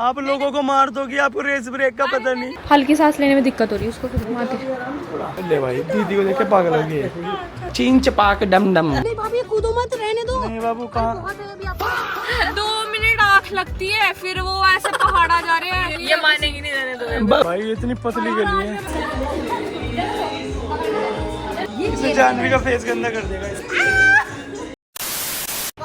आप लोगों को मार दोगी, आपको रेस ब्रेक का पता नहीं। हल्की सांस लेने में दिक्कत हो रही है उसको। ले भाई, दीदी को देख के पागल हो गई। चीन चपाक डम डम। नहीं भाभी कूदो मत, रहने दो। नहीं बाबू कहाँ 2 मिनट आँख लगती है, फिर वो ऐसे पहाड़ा जा रहे हैं, ये मानेंगे नहीं, रहने दो। भाई इतनी पतली गली है, इसे जानवी का फेस गंदा कर देगा।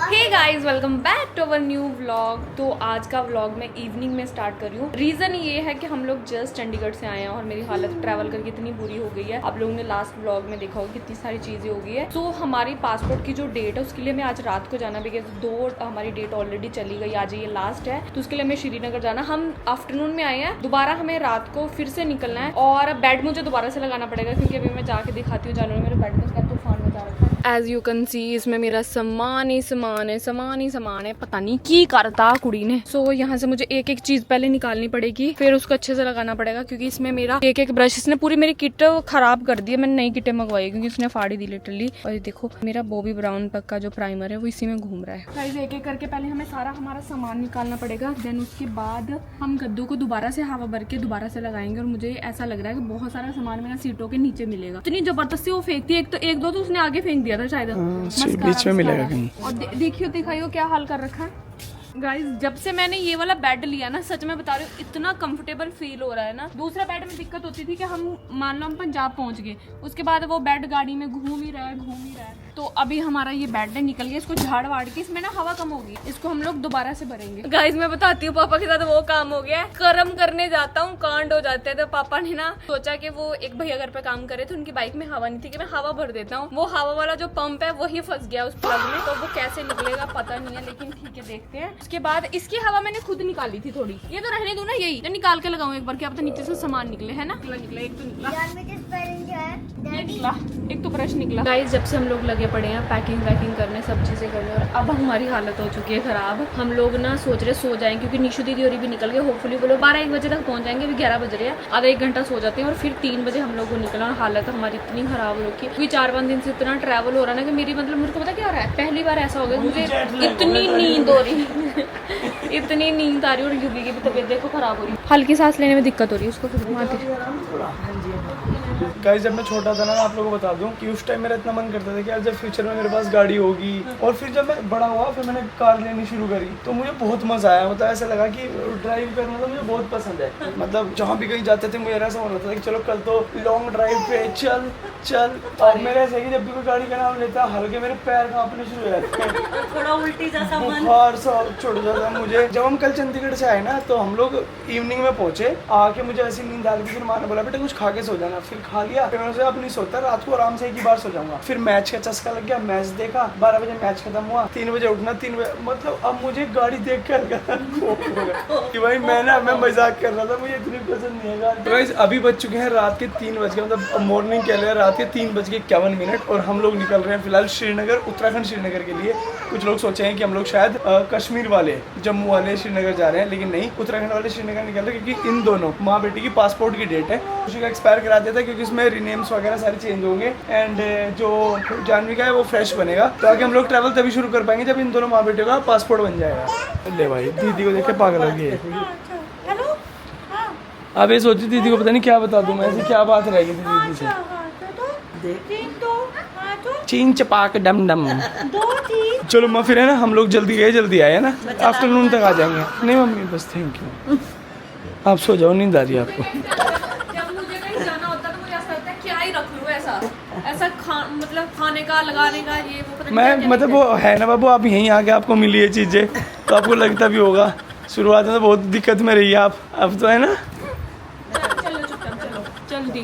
Hey guys, welcome back to our new vlog. तो आज का व्लॉग मैं इवनिंग में स्टार्ट कर रही हूँ। रीजन ये है कि हम लोग जस्ट चंडीगढ़ से आए हैं और मेरी हालत ट्रैवल करके इतनी बुरी हो गई है। आप लोगों ने लास्ट व्लॉग में देखा होगा कितनी सारी चीजें हो गई है। तो हमारी पासपोर्ट की जो डेट है उसके लिए हमें आज रात को जाना, बिकॉज 2 हमारी डेट ऑलरेडी चली गई, आज ये लास्ट है। तो उसके लिए हमें श्रीनगर जाना। हम आफ्टरनून में आए हैं, दोबारा हमें रात को फिर से निकलना है और बेड मुझे दोबारा से लगाना पड़ेगा, क्योंकि अभी मैं जाके दिखाती हूँ। जानवर मेरे बेड में क्या तूफान मचा रखा है। एज यू कैन सी इसमें मेरा सामान ही सामान है, सामान ही सामान है, पता नहीं की करता कुड़ी ने। सो यहाँ से मुझे एक एक चीज पहले निकालनी पड़ेगी, फिर उसको अच्छे से लगाना पड़ेगा, क्योंकि इसमें मेरा एक एक ब्रश, इसने पूरी मेरी किट खराब कर दी है। मैंने नई किटें मंगवाई क्योंकि इसने फाड़ी दी लिटरली। और ये देखो मेरा बॉबी ब्राउन पक का जो प्राइमर है वो इसी में घूम रहा है। गाइस एक एक करके पहले हमें सारा हमारा सामान निकालना पड़ेगा, देन उसके बाद हम गद्दों को दोबारा से हवा भर के दोबारा से लगाएंगे। और मुझे ऐसा लग रहा है कि बहुत सारा सामान मेरा सीटों के नीचे मिलेगा। इतनी जबरदस्ती वो फेंकती है, एक दो तो उसने आगे फेंक दिया था शायद, बीच में मिलेगा कहीं। और देखियो दिखाइयो क्या हाल कर रखा है। गाइस जब से मैंने ये वाला बेड लिया ना, सच में बता रही हूँ, इतना कंफर्टेबल फील हो रहा है ना। दूसरा बेड में दिक्कत होती थी कि हम मान लो हम पंजाब पहुंच गए, उसके बाद वो बेड गाड़ी में घूम ही रहा है। तो अभी हमारा ये बेड निकल गया, इसको झाड़ वाड़ के इसमें ना हवा कम होगी, इसको हम लोग दोबारा से भरेंगे। गाइस मैं बताती हूँ, पापा के साथ वो काम हो गया है। कर्म करने जाता हूँ कांड हो जाते हैं। तो पापा ने ना सोचा कि वो एक भैया घर पे काम करे थे, उनकी बाइक में हवा नहीं थी कि मैं हवा भर देता हूँ। वो हवा वाला जो पंप है वही फंस गया उस प्लग में, तो वो कैसे निकलेगा पता नहीं है, लेकिन ठीक है देखते हैं। उसके बाद इसकी हवा मैंने खुद निकाली थी थोड़ी, ये तो रहने दो ना, यही तो निकाल के लगाऊं एक बार, क्या पता नीचे से सामान निकले, है ना। निकला एक तो निकला, एक तो ब्रश निकला। गाइस जब से हम लोग लगे पड़े हैं पैकिंग करने, सब चीजें करने, और अब हमारी हालत हो चुकी है खराब। हम लोग ना सोच रहे सो जाएं, क्योंकि निशु दीदी और भी निकल गए। होपफुली वो लोग 12-1 बजे तक पहुंच जाएंगे, अभी 11 बज रहे हैं, आधा 1 घंटा सो जाते हैं और फिर 3 बजे हम लोग को निकला। और हालत हमारी इतनी खराब हो रखी है, क्योंकि 4-5 दिन से इतना ट्रैवल हो रहा है ना कि मेरी मतलब मुझे पता क्या हो रहा है, पहली बार ऐसा हो गया मुझे इतनी नींद हो रही इतनी नींद आ रही है। और युगी की भी तबीयत देखो खराब हो रही है, हल्की सांस लेने में दिक्कत हो रही है उसको। गाइस जब मैं छोटा था ना, आप लोगों को बता दूं कि उस टाइम मेरा इतना मन करता था कि यार जब फ्यूचर में मेरे पास गाड़ी होगी। और फिर जब मैं बड़ा हुआ, फिर मैंने कार लेनी शुरू करी, तो मुझे बहुत मजा आया। मतलब ऐसा लगा कि ड्राइव करना तो मुझे बहुत पसंद है। मतलब जहाँ भी कहीं जाते थे मुझे ऐसा मन होता था कि चलो कल तो लॉन्ग ड्राइव पे चल। और मेरे ऐसा कि जब भी कोई गाड़ी का नाम लेता, हल्के मेरे पैर कांपने शुरू हो जाते हैं, थोड़ा उल्टी जैसा बुखार सा छोड़ जाता मुझे। जब हम कल चंडीगढ़ से आए ना, तो हम लोग इवनिंग में पहुंचे, आके मुझे ऐसी नींद आ रही थी। फिर माँ ने बोला बेटा कुछ खा के सो जाना, फिर खा लिया। फिर मैंने अब नहीं सोता, रात को आराम से एक ही बार सो जाऊंगा। फिर मैच का चस्का लग गया, मैच देखा, 12 बजे मैच खत्म हुआ, 3 बजे उठना, 3 बजे मतलब अब मुझे गाड़ी देख कर कि भाई मैं मजाक कर रहा था, मुझे इतनी पसंद नहीं है गाड़ी। अभी बज चुके हैं रात के 3 बज गए, मतलब मॉर्निंग कह रहे हैं, रात के 3:51 और हम लोग निकल रहे हैं फिलहाल श्रीनगर, उत्तराखंड श्रीनगर के लिए। कुछ लोग सोचे हैं कि हम लोग शायद कश्मीर वाले, जम्मू वाले श्रीनगर जा रहे हैं, लेकिन नहीं, उत्तराखंड वाले श्रीनगर निकल रहे हैं, क्योंकि इन दोनों माँ बेटी की पासपोर्ट की डेट है। उसी का एक्सपायर करा दिया था, क्योंकि इसमें रिनेम्स वगैरह सारे चेंज होंगे एंड जो जानवी का है वो फ्रेश बनेगा। तो आगे हम लोग ट्रैवल तभी शुरू कर पाएंगे जब इन दोनों माँ बेटियों का पासपोर्ट बन जाएगा। ले भाई दीदी को देख के पागल हो गई। अब ये सोची दीदी को पता नहीं क्या बता दूं मैं, ऐसी क्या बात रहेगी दीदी से। चीन चपाक डम डम। चलो माँ फिर है ना, हम लोग जल्दी आए ना, आफ्टरनून तक आ जाएंगे। नहीं मम्मी बस थैंक यू, आप सो जाओ, नींद आ रही है आपको। जब मुझे कहीं जाना होता है तो मुझे ऐसा लगता है क्या ही रख लूं, ऐसा मतलब खाने का, लगाने का, ये वो मैं मतलब वो है ना बाबू, आप यहीं आके आपको मिली ये चीजें तो आपको लगता भी होगा। शुरुआत में तो बहुत दिक्कत में रही है आप, अब तो है ना।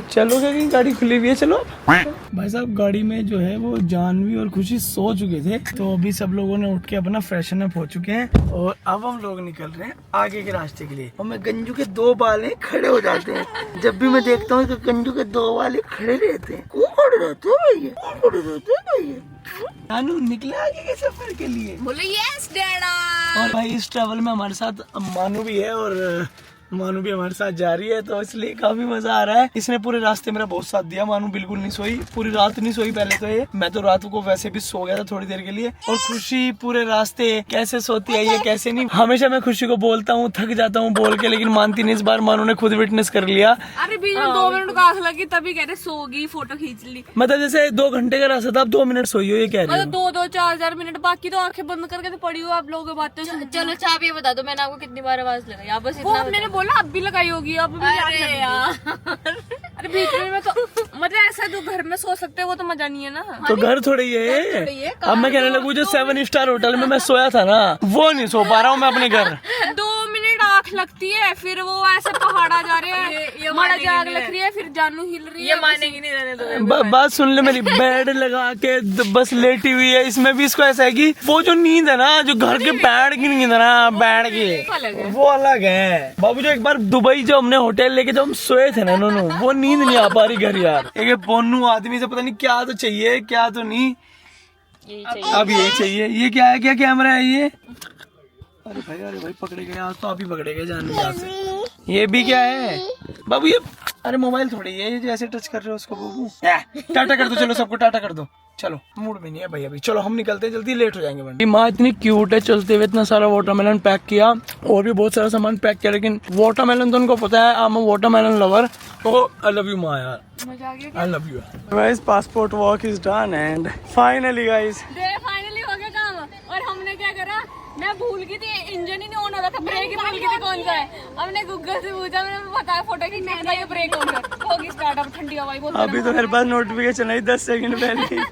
चलो क्या गाड़ी खुली हुई है, चलो। भाई साहब गाड़ी में जो है वो जानवी और खुशी सो चुके थे, तो अभी सब लोगों ने उठ के अपना फ्रेशन अप हो चुके हैं और अब हम लोग निकल रहे हैं आगे के रास्ते के लिए। और मैं गंजू के 2 बाल खड़े हो जाते हैं जब भी मैं देखता हूँ, तो गंजू के 2 बाल खड़े रहते हैं। कौन खड़े रहते हैं भैया? नानू निकले आगे के सफर के लिए, बोले यस डैडा। और भाई इस ट्रैवल में हमारे साथ मानू भी है और मानू भी हमारे साथ जा रही है तो इसलिए काफी मजा आ रहा है। इसने पूरे रास्ते मेरा बहुत साथ दिया। मानू बिल्कुल नहीं सोई, पूरी रात नहीं सोई पहले तो ये। मैं तो रात को वैसे भी सो गया था थोड़ी देर के लिए। और खुशी पूरे रास्ते कैसे सोती है ये कैसे नहीं। हमेशा मैं खुशी को बोलता हूँ, थक जाता हूँ बोल के, लेकिन मानती नहीं। इस बार मानू ने खुद विटनेस कर लिया। अरे बीच में 2 मिनट का आंख लगी तभी कह रहे सोगी, फोटो खींच ली। मतलब जैसे 2 घंटे का रास्ता था, अब 2 मिनट सोई हो ये कह रही हो। 2-2 4-4 मिनट, बाकी तो आंखें बंद करके तो पड़ी हो आप लोगों की बातें। चलो चाह ये बता दो, मैंने आपको कितनी बार आवाज लगाई? आप बस वो इतना मैंने बोला अब भी लगाई होगी, अब भी याद अरे नहीं। यार अरे बीच में तो मतलब ऐसा जो घर में सो सकते हैं वो तो मजा नहीं है ना। तो घर थोड़ी है। अब मैं कहने लगूं जो 7 स्टार होटल में मैं सोया था ना, वो नहीं सो पा रहा हूँ मैं अपने घर। 2 मिनट आंख लगती है, फिर वो ऐसे पहाड़ा जा रहे हैं, माड़ा जाग लग रही है, फिर जानू हिल रही है। मानेगी नहीं, रहने दो। बात सुन ले मेरी। बेड लगा के बस लेटी हुई है। इसमें भी इसको ऐसा है कि वो जो नींद है ना, जो घर के बेड की नींद है ना, बेड की, वो अलग है बाबू। जो एक बार दुबई जो हमने होटल लेके जो हम सोए थे ना नोनू, वो नींद नहीं आ पा रही घर यार। एक बोनू आदमी से पता नहीं क्या तो चाहिए क्या तो नहीं। अब ये चाहिए। ये क्या है? क्या कैमरा है ये? अरे भाई पकड़े गए आज तो। आप ही पकड़े गए जान से। ये भी क्या है बाबू? ये अरे मोबाइल थोड़ी है ये जो ऐसे टच कर रहे हो उसको बाबू। टाटा कर दो, चलो सबको टाटा कर दो। चलो मूड में नहीं है भाई अभी। चलो हम निकलते हैं, जल्दी लेट हो जाएंगे वरना। माँ इतनी क्यूट है, चलते हुए इतना सारा वाटरमेलन पैक किया और भी बहुत सारा सामान पैक किया, लेकिन वाटरमेलन तो उनको पता है। I am a watermelon lover. तो आई लव यू माँ यार, I love you. Guys passport walk is done and finally guys finally हो गया काम। और हमने क्या करा, मैं भूल गई थी, इंजन ही नहीं ऑन हो रहा था, ब्रेक ही भूल गई थी कौन सा है। हमने गूगल से पूछा, मैंने बताया फोटो की नहीं ये ब्रेक ऑन है। होगी स्टार्ट। अब ठंडी हवा बहुत। अभी तो मेरे पास नोटिफिकेशन आई 10 सेकंड पहले।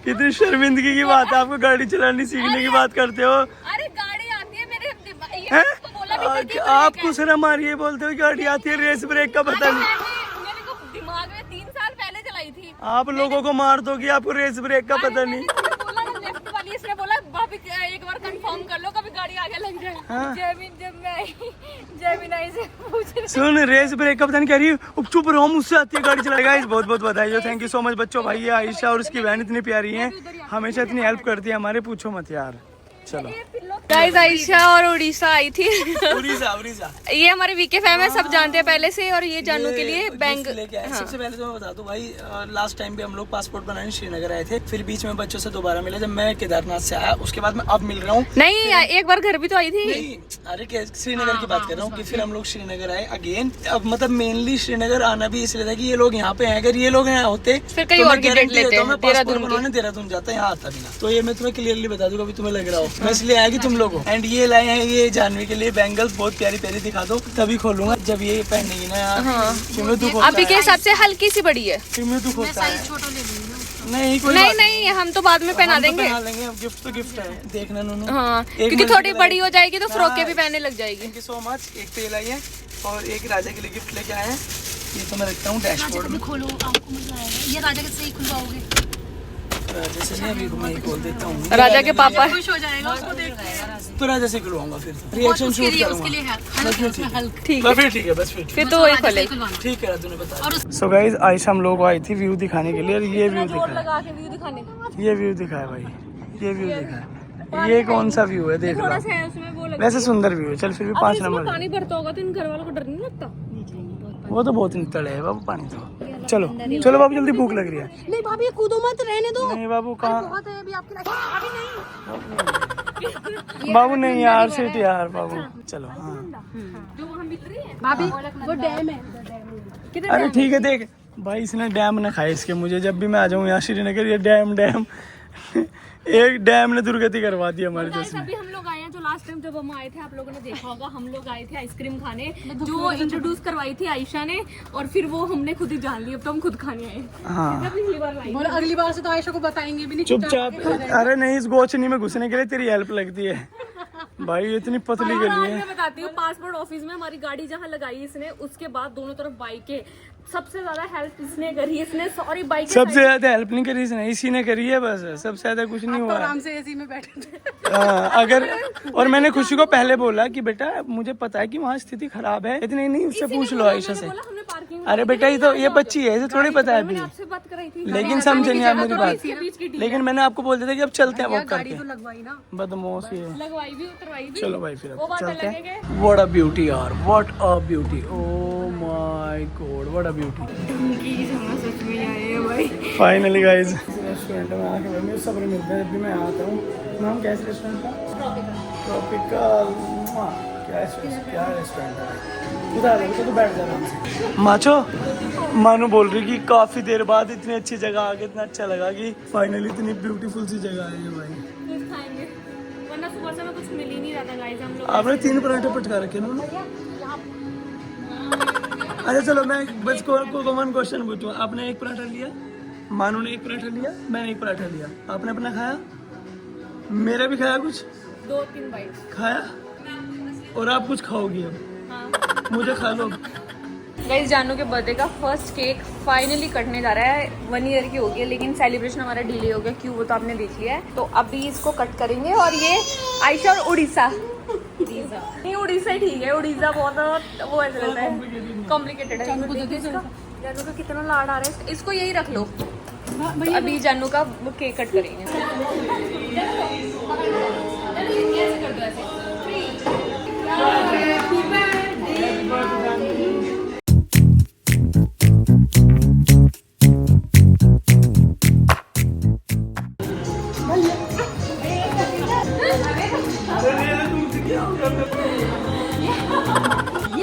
कितनी शर्मिंदगी की बात है, आपको गाड़ी चलानी सीखने की बात करते हो। अरे गाड़ी आती है मेरे हैं? बोला भी आपको शर्म आ रही है बोलते हो गाड़ी आती है, रेस ब्रेक का पता नहीं। मेरे को दिमाग में 3 साल पहले चलाई थी। आप लोगों को मार दोगी, आपको रेस ब्रेक का पता नहीं। बोला ना लेफ्ट वाली, इसने बोला भाभी एक बार कंफर्म कर लो कभी गाड़ी आगे लग जाए। हाँ। जब मैं आई जैमिन आई से पूछ रही सुन, रेस ब्रेक का पता नहीं कह रही है। चुप रहो, मुझसे आती है गाड़ी चलाएगा। बहुत बहुत बधाई हो, थैंक यू सो मच बच्चों। भाई ये आयशा और उसकी बहन इतनी प्यारी है, हमेशा इतनी हेल्प करती है हमारे, पूछो मत यार। चलो गाइस, आयशा और उड़ीसा आई थी। उड़ीसा ये हमारे वीके फैम है, सब जानते हैं पहले से। और ये जानू के लिए बैंक लेके आए। सबसे पहले तो मैं बता दूं भाई, लास्ट टाइम भी हम लोग पासपोर्ट बनाने श्रीनगर आए थे, फिर बीच में बच्चों से दोबारा मिले जब मैं केदारनाथ से आया। उसके बाद मैं अब मिल रहा हूँ। नहीं, एक बार घर भी तो आई थी। नहीं, अरे श्रीनगर की बात कर रहा हूँ कि फिर हम लोग श्रीनगर आए अगेन। अब मतलब मेनली श्रीनगर आना भी इसलिए था कि ये लोग यहाँ पे हैं। अगर ये लोग यहाँ होते फिर कहीं और की डेट लेते हैं, देहरादून जाता यहाँ आता भी ना। तो ये मैं तुम्हें क्लियरली बता दूंगा, अभी तुम्हें लग रहा हो मैं इसलिए आया कि तुम लोग हो। एंड ये लाए हैं ये जानवी के लिए बैंगल्स, बहुत प्यारी प्यारी, दिखा दो तभी खोलूंगा जब ये पहनेगी ना यार। क्यों में दुख होता अभी के हिसाब से हल्की सी बड़ी है। क्यों में दुख होता है? नहीं कोई नहीं नहीं, हम तो बाद में पहना देंगे। पहना लेंगे, अब गिफ्ट तो गिफ्ट है, देखना नूनू। हाँ, क्योंकि थोड़ी बड़ी हो जाएगी तो फ्रॉके भी पहनने लग जाएगी। Thank you so much. एक तो ये लाई है और एक राजा के लिए गिफ्ट लेके आए हैं। ये तो मैं रखता हूँ डैशबोर्ड में। खोलो, आपको मजा आएगा। ये राजा कैसे ही खुलवाओगे? राजा से नहीं, अभी मैं ही खोल देता हूँ। राजा के पापा खुश हो जाएगा उसको देख के। तो राजा से खुलवाऊंगा, फिर रिएक्शन शूट उसके लिए है हल्क। ठीक करूंगा। फिर ठीक है, बस फिर तो वही खोले। ठीक है, तूने बता। सो गाइस, आयशा हम लोग आई थी व्यू दिखाने के लिए, और ये व्यू दिखाया, ये व्यू दिखाया भाई, ये व्यू दिखाया। ये कौन सा व्यू है देख लो, वैसे सुंदर व्यू है। चल फिर भी 5 नंबर। पानी भरता होगा तो इन घर वालों को डर नहीं लगता? वो तो बहुत निकल है बाबू पानी तो। चलो चलो बाबू, जल्दी भूख लग रही है। नहीं भाभी कूदो मत, रहने दो। नहीं बाबू कहाँ? बहुत है अभी आपके लाइफ अभी नहीं। बाबू नहीं यार, सिट यार बाबू। चलो हाँ, भाभी वो डैम है। अरे ठीक है देख भाई, इसने डैम ना खाए इसके। मुझे जब भी मैं आ जाऊँ यहाँ श्रीनगर, ये डैम एक डैम ने दुर्गति करवा दी हमारे दोस्त ने। अभी हम लोग आए हैं, जो लास्ट टाइम जब हम आए थे आप लोगों ने देखा होगा, हम लोग आए थे आइसक्रीम खाने, जो इंट्रोड्यूस करवाई थी आयशा ने, और फिर वो हमने खुद ही जान ली। अब तो हम खुद खाने आए। हाँ पिछली बार लाई। बोलो अगली बार से तो आयशा को बताएंगे भी नहीं। चुपचाप। अरे नहीं, इस गोचनी में घुसने के लिए तेरी हेल्प लगती है भाई, इतनी पतली गली है। मैं बताती हूँ, पासपोर्ट ऑफिस में हमारी गाड़ी जहाँ लगाई इसने, उसके बाद दोनों तरफ बाइक है, सबसे ज्यादा हेल्प इसने करी, इसने सॉरी बाइक सबसे ज्यादा हेल्प नहीं करी इसने, इसी ने करी है बस, सबसे ज्यादा कुछ नहीं हुआ। आराम से एसी में बैठे थे। अगर और मैंने खुशी को पहले बोला कि बेटा मुझे पता है कि वहाँ स्थिति खराब है, इतनी नहीं उससे पूछ लो आयशा से। अरे बेटा ये बच्ची है, इसे थोड़ी पता है अभी, आपसे बात कराई थी लेकिन समझे नहीं आप मेरी बात। बीच की लेकिन मैंने आपको बोल दिया था कि अब चलते हैं वॉक गाड़ी करके। तो लगवाई ना। बदमाश ही है। लगवाई भी उतरवाई भी। चलो भाई फिर वो अब बात चलते अलग है हैं। व्हाट अ ब्यूटी यार, what a beauty, oh my God what a beauty. सच में आए हैं भाई। फाइनली गाइस रेस्टोरेंट में आके मुझे सब्र मिलता है जब भी मैं आता हूँ। नाम क्या है रेस्टोरेंट का? ट्रॉपिकल। क्या रेस्टोरेंट है, उधर तो बैठ जा। माचो मानो बोल रही कि काफी देर बाद इतनी अच्छी जगह आके इतना अच्छा लगा कि फाइनली इतनी ब्यूटीफुल सी जगह आई है भाई। कुछ खाएंगे वरना सुबह से मैं कुछ मिल ही नहीं रहा था गाइस। हम लोग आपने 3 पराठे पटका रखे ना। अच्छा चलो मैं बस कॉमन क्वेश्चन पूछूं, आपने 1 पराठा लिया, मानू ने 1 पराठा लिया, मैंने 1 पराठा लिया, आपने अपना खाया, मेरा भी खाया, कुछ 2-3 बाइट खाया और आप कुछ खाओगी अब। हाँ। मुझे खा लो। गाइस जानू के बर्थडे का फर्स्ट केक फाइनली कटने जा रहा है। 1 ईयर की हो गई है लेकिन सेलिब्रेशन हमारा डिले हो गया, क्यों वो तो आपने देख लिया है। तो अभी इसको कट करेंगे। और ये आयशा और उड़ीसा नहीं, उड़ीसा ही ठीक है, उड़ीसा बहुत वो ऐसा लगता है कॉम्प्लिकेटेड है। जानू का कितना लाड आ रहा है, इसको यही रख लो। तो अभी जानू का केक कट करेंगे।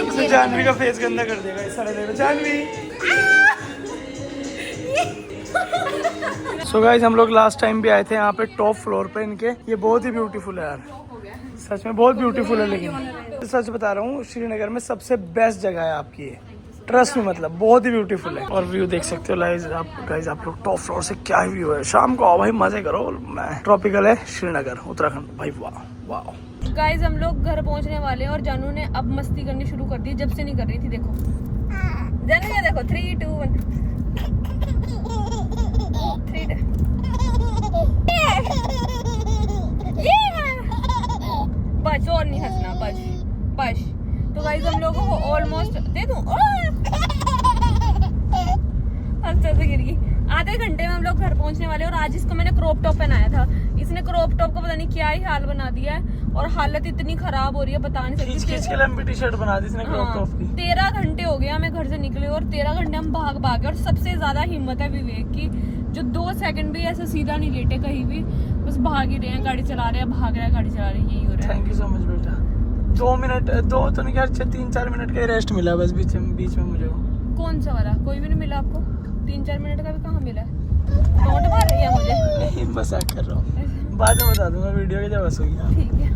इसे जानवी का फेस गंदा कर देगा इस सारे देखो जानवी। सो गाइस हम लोग लास्ट टाइम भी आए थे यहाँ पे टॉप फ्लोर पे इनके, ये बहुत ही ब्यूटीफुल है यार, सच में बहुत ब्यूटीफुल है। लेकिन सच बता रहा हूँ श्रीनगर में सबसे बेस्ट जगह है आपकी ये, ट्रस्ट में, मतलब बहुत ही ब्यूटीफुल है। और व्यू देख सकते हो गाइस आप लोग टॉप फ्लोर से क्या व्यू है। शाम को आओ भाई मजे करो। ट्रॉपिकल है श्रीनगर उत्तराखंड भाई, वाह वाह। गाइस हम लोग घर पहुंचने वाले हैं और जानू ने अब मस्ती करनी शुरू कर दी, जब से नहीं कर रही थी। देखो जानू ये देखो 3, 2, 1 3 बस और नहीं हंसना, बस। तो गाइस हम लोगों को ऑलमोस्ट दे दूं हंसते से गिर गई। आधे घंटे में हम लोग घर पहुंचने वाले हैं। और आज इसको मैंने क्रॉप टॉप पहनाया था, इसने क्रॉप टॉप को पता नहीं क्या ही हाल बना दिया है। और हालत इतनी खराब हो रही है बता नहीं सकती। खींच के लंबी टी-शर्ट बना दी इसने क्रॉप टॉप की। 13 घंटे हो गया हमें घर से निकले और 13 घंटे हम भाग। और सबसे ज्यादा हिम्मत है विवेक की, जो 2 सेकंड भी ऐसे सीधा नहीं लेटे कहीं भी, बस भाग ही रहे हैं, गाड़ी चला रहे हैं, भाग रहे हैं, गाड़ी चला रहे हैं, यही हो रहा है। थैंक यू सो मच बेटा। 2 मिनट 2 तो नहीं, 3-4 मिनट का रेस्ट मिला बस बीच में मुझे। कौन सा वाला? कोई भी नहीं मिला आपको? 3-4 मिनट का भी कहाँ मिला है? टोंट मार रही है मुझे। नहीं मजाक कर रहा हूँ, बाद में बता दूंगा वीडियो की जब बस होगी। ठीक है।